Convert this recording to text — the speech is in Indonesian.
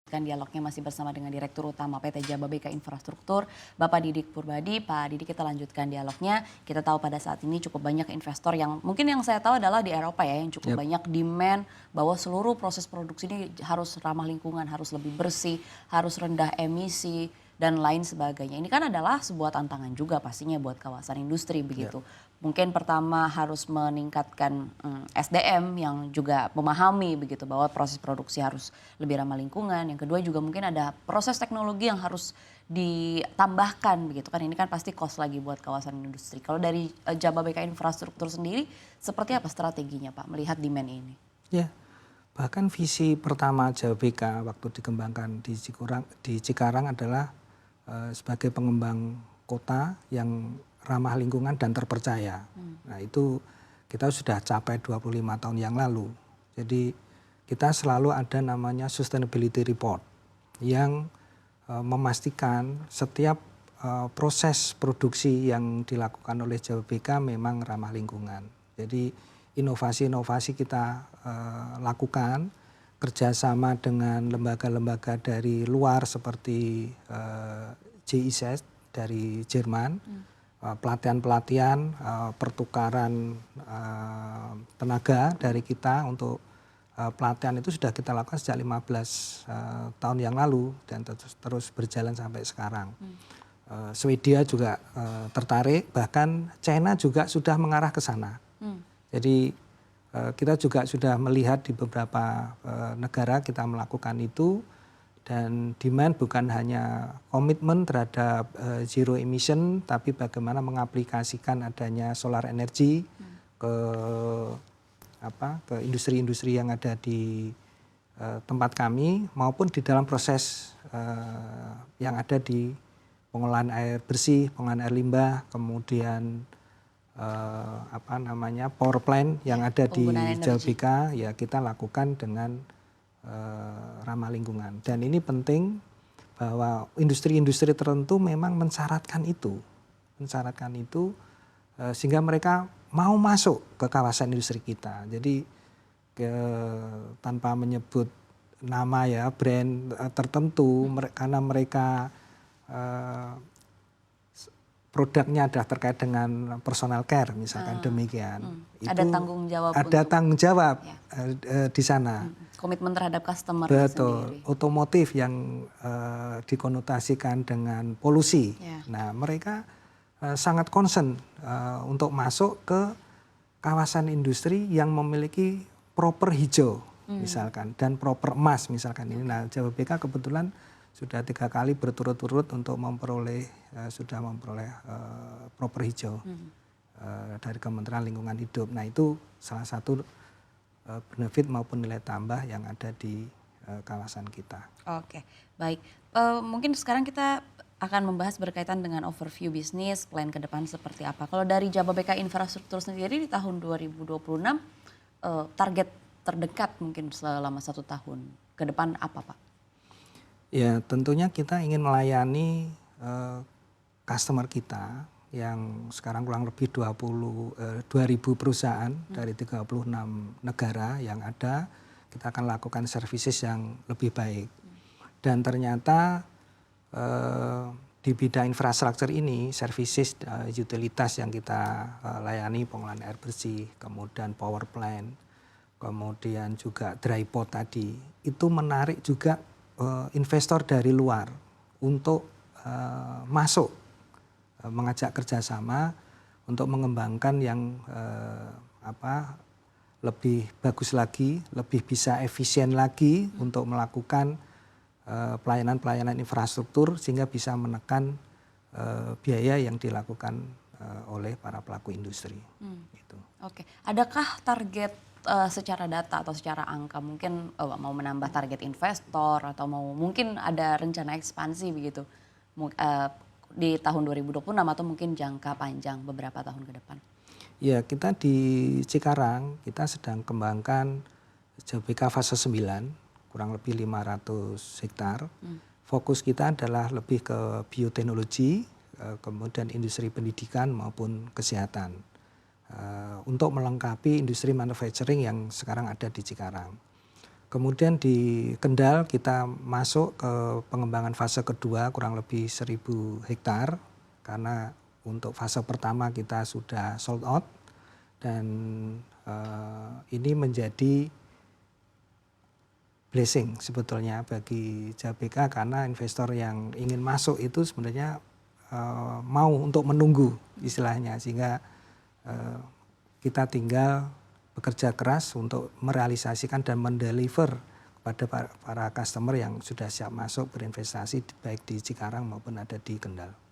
Dialognya masih bersama dengan Direktur Utama PT Jababeka Infrastruktur, Bapak Didik Purbadi. Pak Didik, kita lanjutkan dialognya. Kita tahu pada saat ini cukup banyak investor yang mungkin yang saya tahu adalah di Eropa ya, yang cukup banyak demand bahwa seluruh proses produksi ini harus ramah lingkungan, harus lebih bersih, harus rendah emisi dan lain sebagainya. Ini kan adalah sebuah tantangan juga pastinya buat kawasan industri begitu. Mungkin pertama harus meningkatkan SDM yang juga memahami begitu bahwa proses produksi harus lebih ramah lingkungan. Yang kedua juga mungkin ada proses teknologi yang harus ditambahkan begitu kan. Ini kan pasti cost lagi buat kawasan industri. Kalau dari Jababeka Infrastruktur sendiri seperti apa strateginya Pak melihat demand ini? Ya, bahkan visi pertama Jababeka waktu dikembangkan di Cikarang adalah sebagai pengembang kota yang ramah lingkungan dan terpercaya. Nah itu kita sudah capai 25 tahun yang lalu. Jadi kita selalu ada namanya sustainability report yang memastikan setiap proses produksi yang dilakukan oleh Jababeka memang ramah lingkungan. Jadi inovasi-inovasi kita lakukan kerjasama dengan lembaga-lembaga dari luar seperti GIZ dari Jerman, pelatihan-pelatihan, pertukaran tenaga dari kita untuk pelatihan itu sudah kita lakukan sejak 15 tahun yang lalu dan terus berjalan sampai sekarang. Swedia juga tertarik, bahkan China juga sudah mengarah ke sana. Jadi kita juga sudah melihat di beberapa negara kita melakukan itu. Dan demand bukan hanya komitmen terhadap zero emission, tapi bagaimana mengaplikasikan adanya solar energy ke industri-industri yang ada di tempat kami maupun di dalam proses yang ada di pengolahan air bersih, pengolahan air limbah, kemudian power plant yang ada di Jababeka ya kita lakukan dengan ramah lingkungan. Dan ini penting bahwa industri-industri tertentu memang mensyaratkan itu sehingga mereka mau masuk ke kawasan industri kita. Jadi tanpa menyebut nama ya brand tertentu karena mereka produknya adalah terkait dengan personal care misalkan demikian. Itu ada tanggung jawab. Ada tanggung jawab di sana. Komitmen terhadap customer betul, sendiri. Otomotif yang dikonotasikan dengan polusi. Nah mereka sangat concern untuk masuk ke kawasan industri yang memiliki proper hijau misalkan dan proper emas misalkan ini. Nah Jababeka kebetulan sudah 3 kali berturut-turut untuk memperoleh proper hijau dari Kementerian Lingkungan Hidup. Nah itu salah satu benefit maupun nilai tambah yang ada di kawasan kita. Oke, baik. Mungkin sekarang kita akan membahas berkaitan dengan overview bisnis, plan ke depan seperti apa. Kalau dari Jababeka Infrastruktur sendiri di tahun 2026, target terdekat mungkin selama 1 tahun ke depan apa Pak? Ya tentunya kita ingin melayani customer kita yang sekarang kurang lebih 2.000 perusahaan dari 36 negara yang ada, kita akan lakukan services yang lebih baik. Dan ternyata di bidang infrastruktur ini, services utilitas yang kita layani, pengolahan air bersih, kemudian power plant, kemudian juga dry port tadi, itu menarik juga investor dari luar untuk masuk mengajak kerjasama untuk mengembangkan yang lebih bagus lagi, lebih bisa efisien lagi untuk melakukan pelayanan-pelayanan infrastruktur sehingga bisa menekan biaya yang dilakukan oleh para pelaku industri. Gitu. Oke, adakah target secara data atau secara angka mungkin mau menambah target investor atau mau mungkin ada rencana ekspansi begitu di tahun 2026 atau mungkin jangka panjang beberapa tahun ke depan? Ya kita di Cikarang kita sedang kembangkan Jababeka fase 9 kurang lebih 500 hektar. Fokus kita adalah lebih ke bioteknologi, kemudian industri pendidikan maupun kesehatan. Untuk melengkapi industri manufacturing yang sekarang ada di Cikarang. Kemudian di Kendal kita masuk ke pengembangan fase kedua kurang lebih 1.000 hektar karena untuk fase pertama kita sudah sold out dan ini menjadi blessing sebetulnya bagi JBK karena investor yang ingin masuk itu sebenarnya mau untuk menunggu istilahnya sehingga kita tinggal bekerja keras untuk merealisasikan dan mendeliver kepada para customer yang sudah siap masuk berinvestasi baik di Cikarang maupun ada di Kendal.